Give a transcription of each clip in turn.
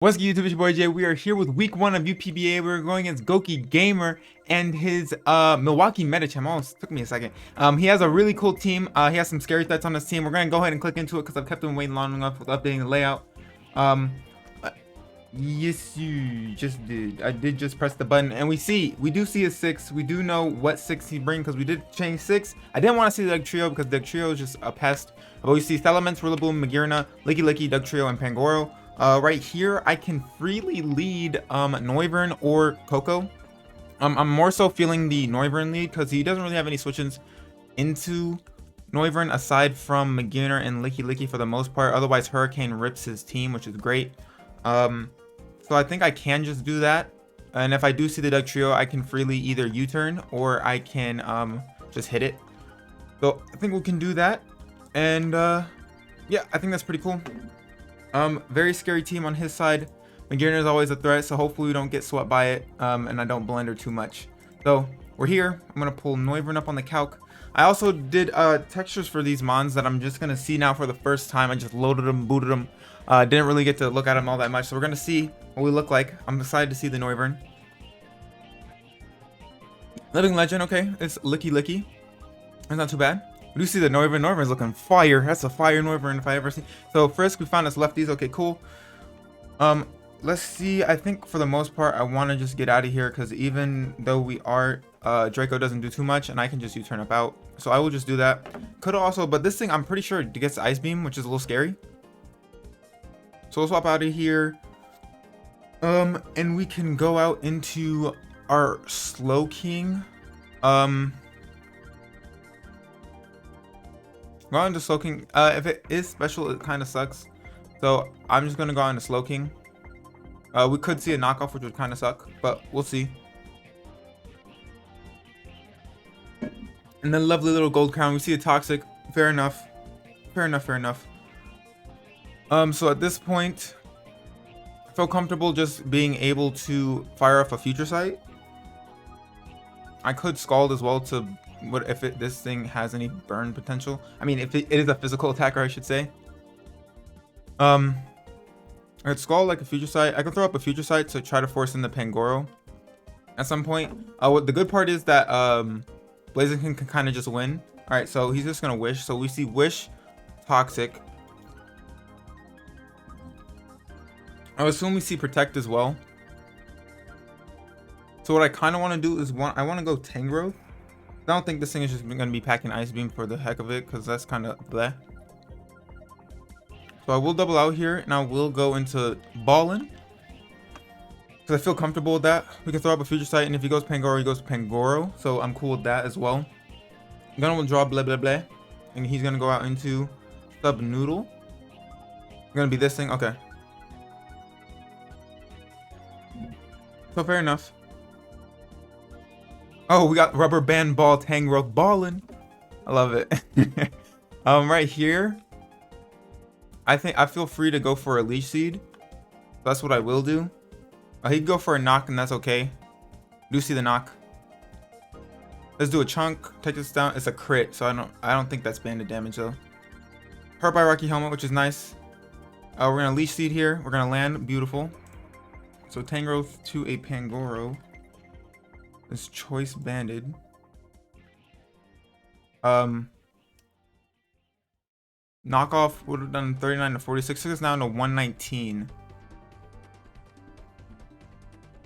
What's good, YouTube? It's your boy Jay. We are here with week 1 of UPBA. We're going against Goki Gamer and his Milwaukee Metacham. Almost took me a second. He has a really cool team. He has some scary threats on his team. We're gonna go ahead and click into it because I've kept him waiting long enough with updating the layout. Uh, yes, you just did. I did just press the button, and we do see a 6. We do know what 6 he brings because we did change 6. I didn't want to see the Doug Trio because Doug Trio is just a pest. But we see Salamence, Rillaboom, Magirna, Licky Licky, Doug Trio, and Pangoro. Right here, I can freely lead NOIVERN or Coco. I'm more so feeling the NOIVERN lead because he doesn't really have any switch-ins into NOIVERN aside from Magirna and Licky Licky for the most part. Otherwise, Hurricane rips his team, which is great. So I think I can just do that. And if I do see the Doug Trio, I can freely either U-turn or I can just hit it. So I think we can do that. And yeah, I think that's pretty cool. Very scary team on his side. Magirna is always a threat, so hopefully we don't get swept by it, and I don't blender too much. So we're here. I'm gonna pull NOIVERN up on the calc. I also did textures for these mons that I'm just gonna see now for the first time. I just loaded them, booted them. Didn't really get to look at them all that much, so we're gonna see what we look like. I'm excited to see the NOIVERN. Living Legend, okay, it's Licky Licky. It's not too bad. We do see the NOIVERN. NOIVERN's looking fire. That's a fire NOIVERN if I ever see. So Frisk, we found us lefties. Okay, cool. Let's see. I think for the most part, I want to just get out of here because even though we are, Draco doesn't do too much, and I can just U-turn up out. So I will just do that. Could also, but this thing I'm pretty sure it gets Ice Beam, which is a little scary. So we'll swap out of here. And we can go out into our Slowking. Go into Slowking. If it is special, it kind of sucks. So I'm just gonna go into Slowking. We could see a knockoff, which would kind of suck, but we'll see. And then lovely little gold crown. We see a Toxic. Fair enough. Fair enough. Fair enough. So at this point, I feel comfortable just being able to fire off a Future Sight. I could Scald as well to. What if this thing has any burn potential? I mean, if it is a physical attacker, I should say. I could Scald like a Future Sight. I can throw up a Future Sight to try to force in the Pangoro at some point. What the good part is that Blaziken can kind of just win. All right, so he's just gonna Wish. So we see Wish, Toxic. I assume we see Protect as well. So what I kind of want to do is I want to go Tangrowth. I don't think this thing is just going to be packing Ice Beam for the heck of it, because that's kind of bleh. So I will double out here, and I will go into Ballin, because I feel comfortable with that. We can throw up a Future Sight, and if he goes Pangoro, he goes Pangoro. So I'm cool with that as well. I'm going to draw blah blah blah, and he's going to go out into Sub Noodle. It's going to be this thing. Okay. So fair enough. Oh, we got Rubber Band Ball Tangrowth Ballin'. I love it. Right here, I think I feel free to go for a Leech Seed. That's what I will do. He'd go for a Knock, and that's okay. Do see the Knock. Let's do a Chunk. Take this down. It's a crit, so I don't think that's banded damage though. Hurt by Rocky Helmet, which is nice. We're gonna Leech Seed here. We're gonna land. Beautiful. So Tangrowth to a Pangoro. This choice banded. Knockoff would have done 39 to 46. It's now to 119.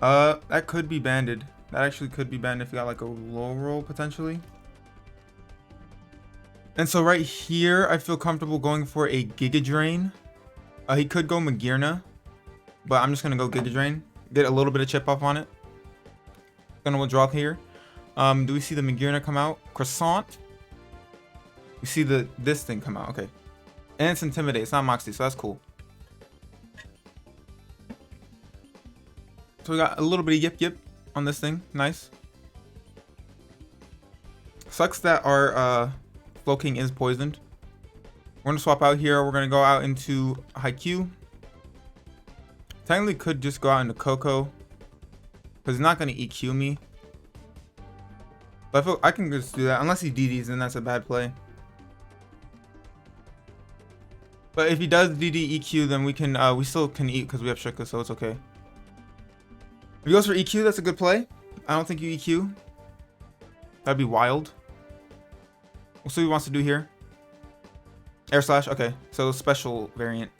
That could be banded. That actually could be banded if you got like a low roll potentially. And so right here, I feel comfortable going for a Giga Drain. He could go Magirna, but I'm just gonna go Giga Drain. Get a little bit of chip off on it. Gonna withdraw here. Do we see the Magirna come out? Croissant. We see this thing come out. Okay. And it's Intimidate. It's not Moxie, so that's cool. So we got a little bit of Yip Yip on this thing. Nice. Sucks that our Slowking is poisoned. We're gonna swap out here. We're gonna go out into Haikyuu. Technically could just go out into Coco, because he's not going to EQ me. But I feel I can just do that. Unless he DDs, then that's a bad play. But if he does DD EQ, then we can we still can eat because we have Shika, so it's okay. If he goes for EQ, that's a good play. I don't think you EQ. That'd be wild. We'll see what he wants to do here. Air slash, okay. So special variant.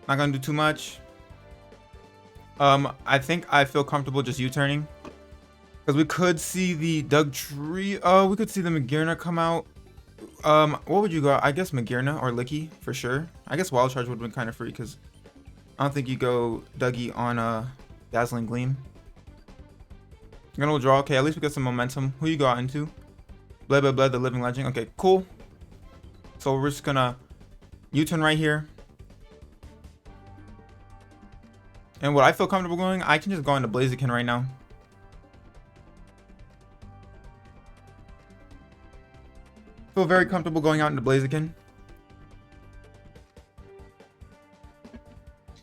Not gonna do too much. I think I feel comfortable just U-turning. Because we could see the Dugtree. Oh, we could see the Magearna come out. What would you go? I guess Magearna or Licky for sure. I guess Wild Charge would have been kind of free because I don't think you go Dougie on Dazzling Gleam. Gonna draw. Okay, at least we got some momentum. Who you go out into? Bled, the Living Legend. Okay, cool. So we're just gonna U-turn right here. And what I feel comfortable going, I can just go into Blaziken right now. Feel very comfortable going out into Blaziken.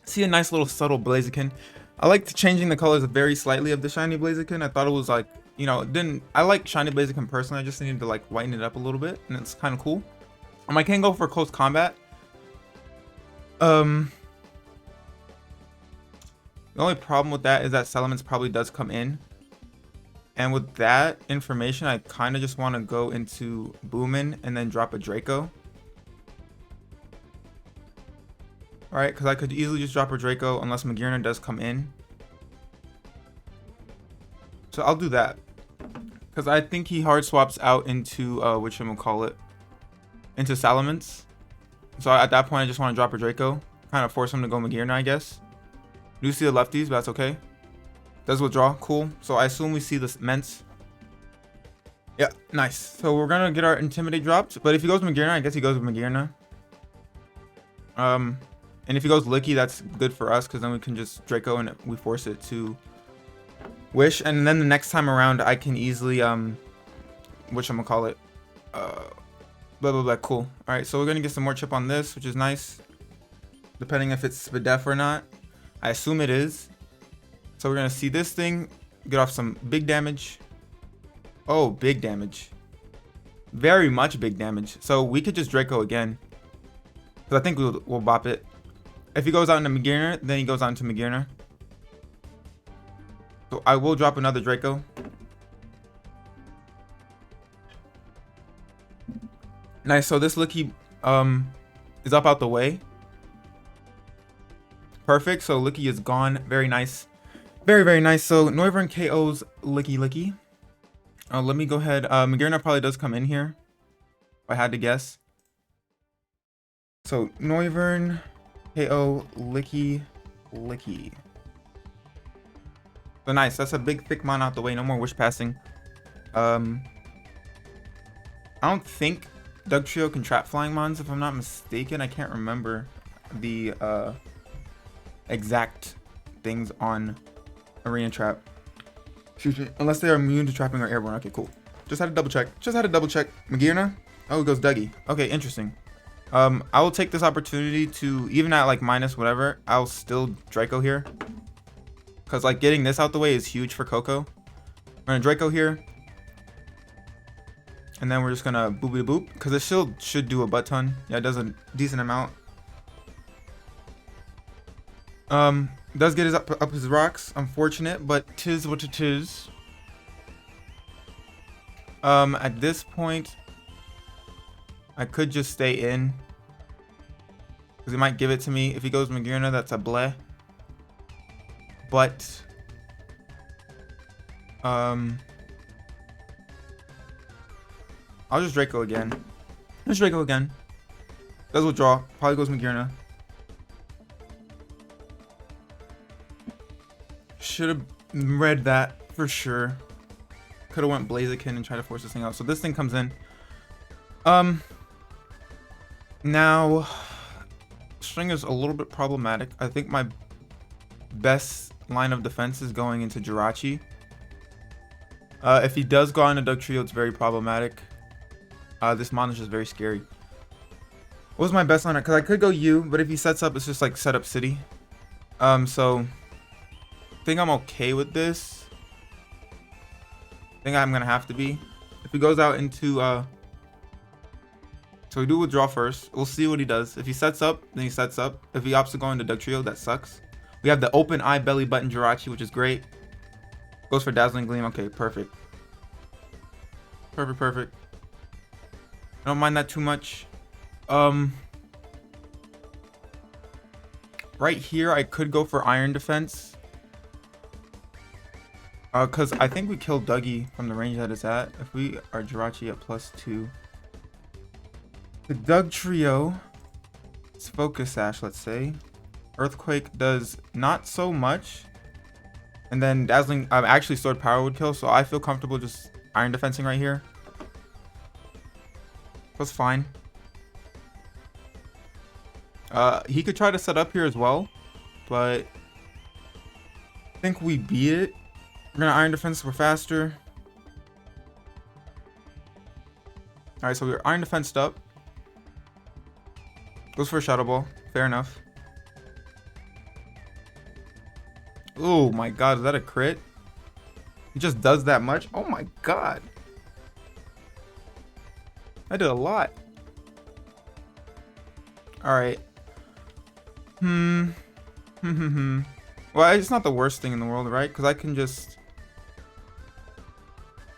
See a nice little subtle Blaziken. I like changing the colors very slightly of the shiny Blaziken. I thought it was like, you know, I like shiny Blaziken personally. I just needed to like whiten it up a little bit, and it's kind of cool. I can go for close combat. The only problem with that is that Salamence probably does come in. And with that information, I kind of just want to go into Boomin and then drop a Draco. Alright, because I could easily just drop a Draco unless Magearna does come in. So I'll do that. Because I think he hard swaps out into, whatchamacallit, into Salamence. So at that point, I just want to drop a Draco. Kind of force him to go Magearna, I guess. Do see the lefties, but that's okay. Does withdraw, cool. So I assume we see this Mence. Yeah, nice. So we're gonna get our Intimidate dropped. But if he goes Magearna, I guess he goes with Magearna. And if he goes Licky, that's good for us because then we can just Draco and we force it to Wish. And then the next time around, I can easily whatchamacallit, cool. All right, so we're gonna get some more chip on this, which is nice. Depending if it's Spadef or not. I assume it is. So we're gonna see this thing get off some big damage. Oh, big damage. Very much big damage. So we could just Draco again. Because I think we'll bop it. If he goes out into Magearna, then he goes out into Magearna. So I will drop another Draco. Nice. So this Licky is up out the way. Perfect. So Licky is gone. Very nice. Very, very nice. So NOIVERN KOs Licky. Let me go ahead. Magearna probably does come in here, if I had to guess. So NOIVERN KO Licky. So nice. That's a big thick mon out the way. No more wish passing. I don't think Dugtrio can trap flying mons, if I'm not mistaken. I can't remember the exact things on Arena Trap. Excuse me. Unless they are immune to trapping or airborne. Okay, cool. Just had to double check. Magearna. Oh, it goes Dougie. Okay, interesting. I will take this opportunity to, even at like minus whatever, I'll still Draco here. Because like getting this out the way is huge for Coco. We're gonna Draco here. And then we're just gonna boopy boop. Because it still should do a butt ton. Yeah, it does a decent amount. Does get his up his rocks. Unfortunate, but tis what it is. At this point, I could just stay in. Because he might give it to me. If he goes Magearna, that's a bleh. But I'll just Draco again. Does withdraw. Probably goes Magearna. Should have read that for sure. Could have went Blaziken and tried to force this thing out. So this thing comes in. Now string is a little bit problematic. I think my best line of defense is going into Jirachi. If he does go on a Dugtrio, it's very problematic. This mon is just very scary. What was my best line? Because I could go U, but if he sets up, it's just like set up City. So I think I'm okay with this. I think I'm gonna have to be. If he goes out into So we do withdraw first. We'll see what he does. If he sets up, then he sets up. If he opts to go into Dugtrio, that sucks. We have the open eye belly button Jirachi, which is great. Goes for Dazzling Gleam. Okay, perfect. Perfect. I don't mind that too much. Right here, I could go for Iron Defense. Because I think we killed Dougie from the range that it's at. If we are Jirachi at +2. The Dugtrio, it's SwSh, let's say. Earthquake does not so much. And then Dazzling, actually Sword Power would kill, so I feel comfortable just Iron Defensing right here. That's fine. He could try to set up here as well, but I think we beat it. We're gonna Iron Defense, we're faster. Alright, so we're Iron Defensed up. Goes for a Shadow Ball. Fair enough. Oh my god, is that a crit? He just does that much? Oh my god. I did a lot. Alright. Well, it's not the worst thing in the world, right? Because I can just...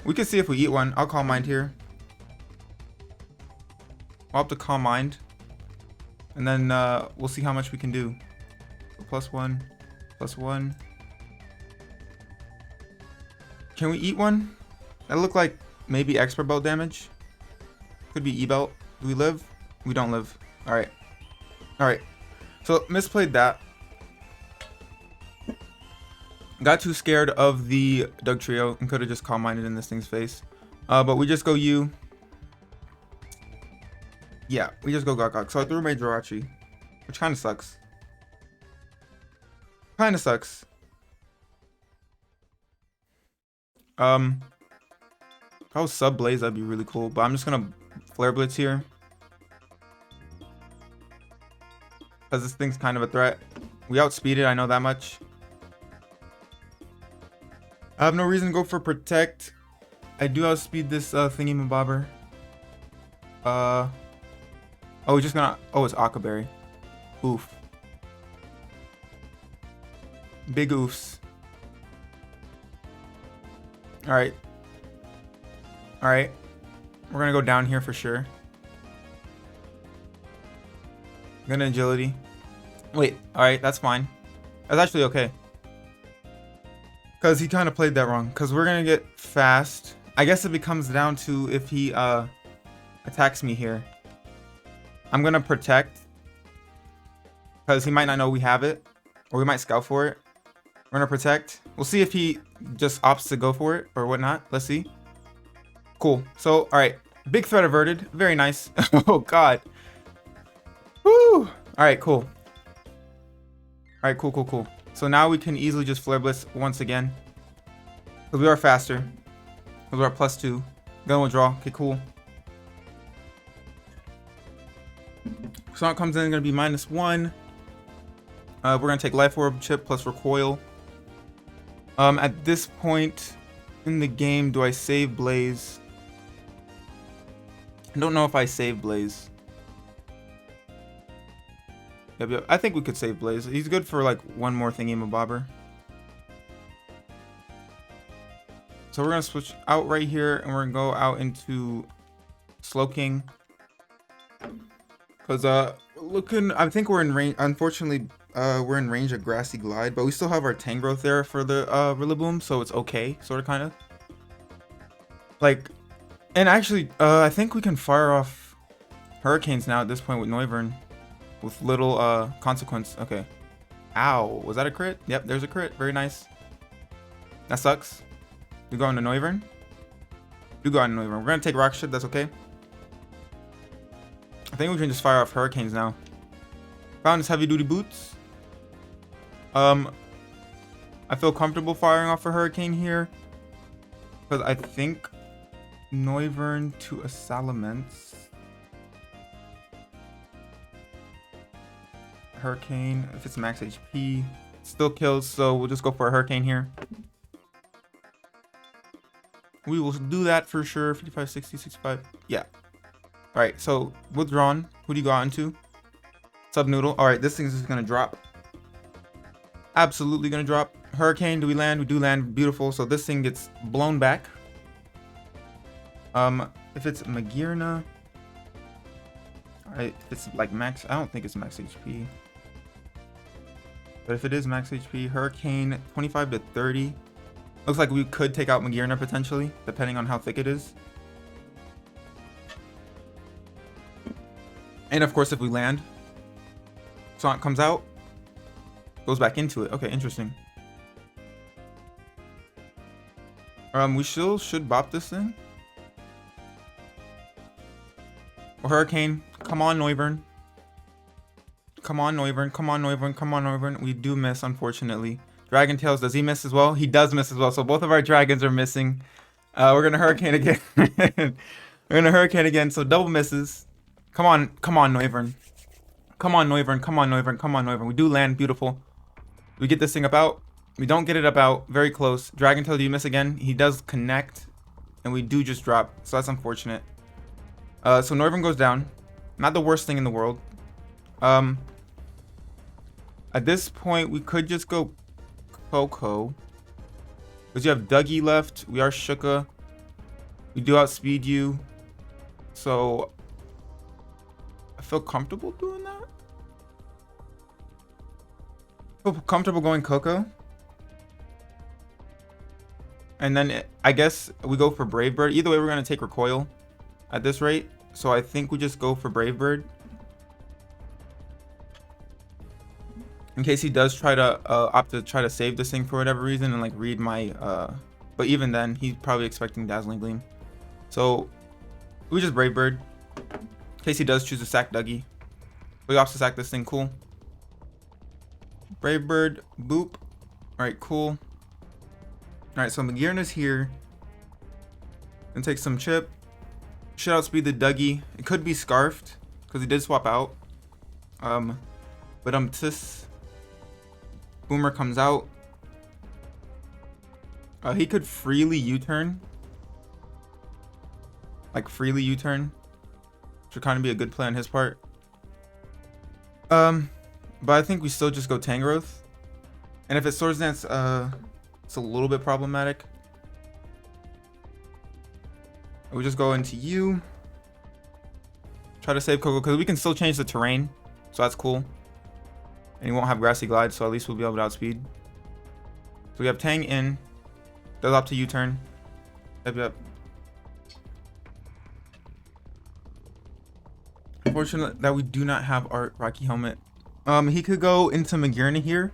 We can see if we eat one. I'll Calm Mind here. I'll have to Calm Mind. And then we'll see how much we can do. So +1, +1. Can we eat one? That looked like maybe expert belt damage. Could be E-belt. Do we live? We don't live. Alright. Alright. So misplayed that. Got too scared of the Dugtrio and could have just Calm Minded in this thing's face. But we just go U. Yeah, we just go Gok. So I threw my Jirachi, which kind of sucks. If I was sub Blaze, that'd be really cool. But I'm just gonna Flare Blitz here, because this thing's kind of a threat. We outspeed it, I know that much. I have no reason to go for Protect. I do outspeed this thingy-mabobber. Oh, we're just gonna... Oh, it's Akaberry. Oof. Big oofs. Alright. Alright. We're gonna go down here for sure. Gonna Agility. Wait, alright, that's fine. That's actually okay. Because he kind of played that wrong. Because we're gonna get fast. I guess it becomes down to if he attacks me here. I'm gonna Protect. Because he might not know we have it. Or we might scout for it. We're gonna Protect. We'll see if he just opts to go for it or whatnot. Let's see. Cool. So, alright. Big threat averted. Very nice. Oh, God. Woo! Alright, cool. Alright, cool. So now we can easily just Flare Blitz once again. Because we are faster. Because we are +2. Gun withdraw. Okay, cool. So it comes in, going to be -1. We're going to take Life Orb Chip plus Recoil. At this point in the game, do I save Blaze? I don't know if I save Blaze. Yep. I think we could save Blaze. He's good for like one more thingy-mabobber. So we're going to switch out right here and we're going to go out into Slowking. Because I think we're in range. Unfortunately, we're in range of Grassy Glide, but we still have our Tangrowth there for the Rillaboom, so it's okay, sort of, kind of. Like, and actually, I think we can fire off Hurricanes now at this point with NOIVERN. With little consequence. Okay. Ow. Was that a crit? Yep, there's a crit. Very nice. That sucks. We go into NOIVERN. Do go into NOIVERN. We're going to take Rock Ship. That's okay. I think we can just fire off Hurricanes now. Found his Heavy Duty Boots. I feel comfortable firing off a Hurricane here. Because I think NOIVERN to a Salamence. Hurricane, if it's max HP, still kills, so we'll just go for a Hurricane here. We will do that for sure. 55, 60, 65. Yeah. All right, so withdrawn. Who do you go out into? Sub Noodle. All right, this thing is just gonna drop. Absolutely gonna drop. Hurricane, do we land? We do land. Beautiful. So this thing gets blown back. If it's Magirna, all right, if it's like max, I don't think it's max HP. But if it is max HP, Hurricane 25 to 30. Looks like we could take out Magirna potentially, depending on how thick it is. And of course, if we land, Sonic comes out, goes back into it. Okay, interesting. We still should bop this thing. Or Hurricane. Come on, NOIVERN. Come on, NOIVERN. Come on, NOIVERN. Come on, NOIVERN. We do miss, unfortunately. Dragon Tails, does he miss as well? He does miss as well. So both of our dragons are missing. We're gonna Hurricane again. We're gonna Hurricane again. So double misses. Come on, NOIVERN. Come on, NOIVERN. Come on, NOIVERN. Come on, NOIVERN. We do land. Beautiful. We get this thing up out. We don't get it up out. Very close. Dragon Tail, do you miss again? He does connect. And we do just drop. So that's unfortunate. So NOIVERN goes down. Not the worst thing in the world. At this point, we could just go Coco. Because you have Dougie left. We are Shuka. We do outspeed you. So I feel comfortable doing that. I feel comfortable going Coco. And then I guess we go for Brave Bird. Either way, we're going to take Recoil at this rate. So I think we just go for Brave Bird. In case he does try to opt to try to save this thing for whatever reason and like read my but even then he's probably expecting Dazzling Gleam. So we just Brave Bird. In case he does choose to sack Dougie. We opts to sack this thing, cool. Brave Bird, boop. Alright, cool. Alright, so Magirna's here. Gonna take some chip. Should outspeed the Dougie. It could be Scarfed, because he did swap out. But Tis. Boomer comes out. He could freely U-turn. Like freely U-turn. Should kind of be a good play on his part. But I think we still just go Tangrowth. And if it's Swords Dance, it's a little bit problematic. We just go into you. Try to save Coco, because we can still change the terrain. So that's cool. And he won't have Grassy Glide, so at least we'll be able to outspeed. So we have Tang in. Does opt to U-turn. Yep. Unfortunate that we do not have our Rocky Helmet. He could go into Magirna here.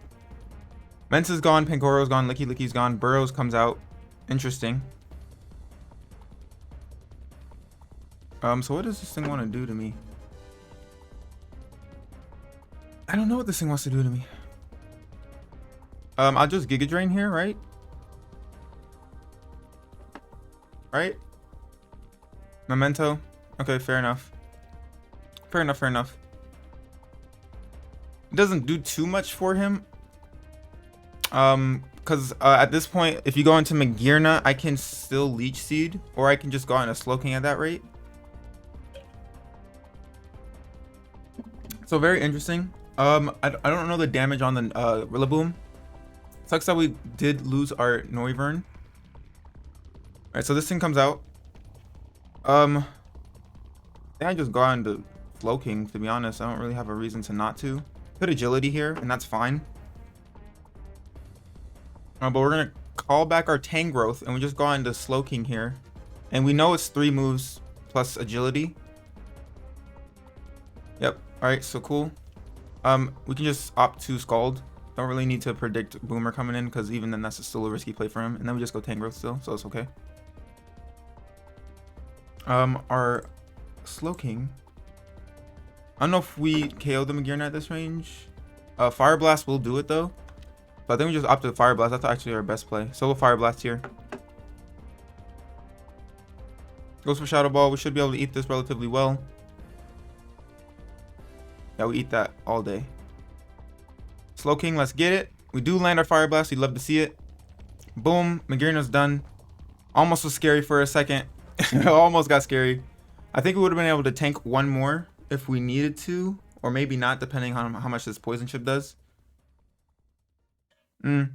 Mensa's gone, Pangoro's gone, Licky's gone, Burrows comes out. Interesting. So what does this thing want to do to me? I don't know what this thing wants to do to me. I'll just Giga Drain here, right? Right? Memento. Okay, fair enough. Fair enough. It doesn't do too much for him. Because at this point, if you go into Magirna, I can still Leech Seed, or I can just go on a Slowking at that rate. So very interesting. I don't know the damage on the Rillaboom. Sucks that we did lose our NOIVERN. Alright, so this thing comes out. I just go on to Slowking, to be honest. I don't really have a reason to not to. Put Agility here, and that's fine. But we're gonna call back our Tangrowth, and we just go on to Slowking here. And we know it's 3 moves plus Agility. Yep. Alright, so cool. We can just opt to Scald. Don't really need to predict Boomer coming in, because even then that's still a risky play for him. And then we just go Tangrowth still, so it's okay. Our Slowking. I don't know if we KO the Magirna at this range. Fire Blast will do it though. But I think we just opt to Fire Blast. That's actually our best play. So we'll Fire Blast here. Goes for Shadow Ball. We should be able to eat this relatively well. Yeah, we eat that all day. Slowking, let's get it. We do land our Fire Blast. We'd love to see it. Boom. Magirna's done. Almost was scary for a second. Almost got scary. I think we would have been able to tank one more if we needed to, or maybe not, depending on how much this poison chip does. 6-9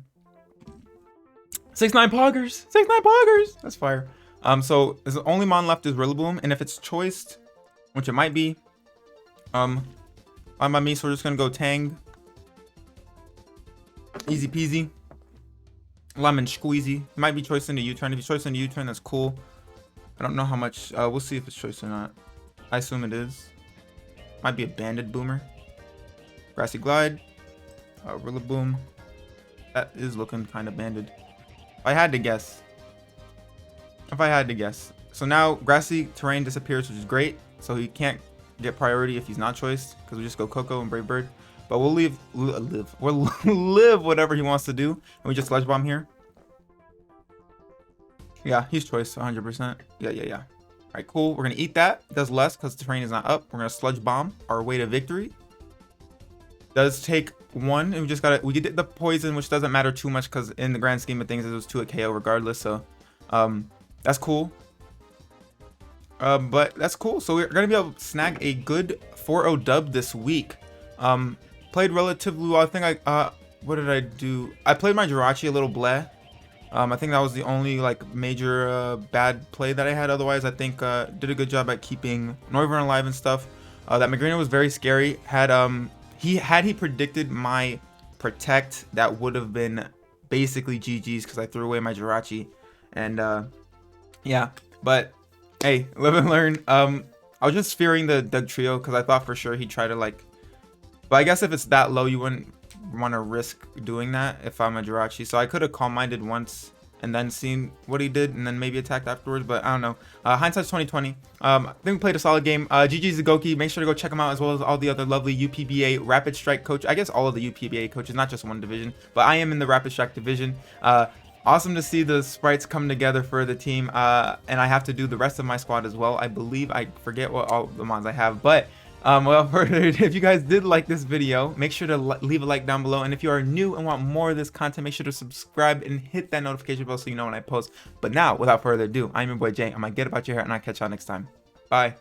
poggers, 6-9 poggers. That's fire. So the only mon left is Rillaboom, and if it's choiced, which it might be, fine by me. So we're just gonna go Tang. Easy peasy. Lemon squeezy. It might be choiced into U-turn. If you choice into U-turn, that's cool. I don't know how much. We'll see if it's choiced or not. I assume it is. Might be a banded boomer. Grassy glide. Rillaboom. That is looking kind of banded. If I had to guess. So now grassy terrain disappears, which is great. So he can't get priority if he's not choiced, because we just go Coco and Brave Bird. But we'll we'll live whatever he wants to do, and we just Sludge Bomb here. Yeah, he's choiced 100%. Yeah. All right, cool. We're gonna eat that. It does less because the terrain is not up. We're gonna Sludge Bomb our way to victory. Does take one, and we did the poison, which doesn't matter too much because in the grand scheme of things, it was 2 a KO regardless. So, that's cool. But that's cool. So we're gonna be able to snag a good 4-0 dub this week. Played relatively well. I think what did I do? I played my Jirachi a little bleh. I think that was the only like major bad play that I had. Otherwise, I think did a good job at keeping NOIVERN alive and stuff. That Magrino was very scary. Had he predicted my protect, that would have been basically GG's because I threw away my Jirachi. And yeah, but hey, live and learn. I was just fearing the Doug Trio because I thought for sure he'd try to like. But I guess if it's that low, you wouldn't want to risk doing that if I'm a Jirachi. So I could have calm minded once and then seen what he did and then maybe attacked afterwards. But I don't know. Hindsight's 2020. I think we played a solid game. GG's to Goki. Make sure to go check him out, as well as all the other lovely UPBA Rapid Strike coach. I guess all of the UPBA coaches, not just one division, but I am in the Rapid Strike division. Awesome to see the sprites come together for the team. And I have to do the rest of my squad as well. I believe I forget what all the mons I have, but well, if you guys did like this video, make sure to leave a like down below. And if you are new and want more of this content, make sure to subscribe and hit that notification bell so you know when I post. But now, without further ado, I'm your boy Jay. I'm gonna get about your hair, and I'll catch y'all next time. Bye.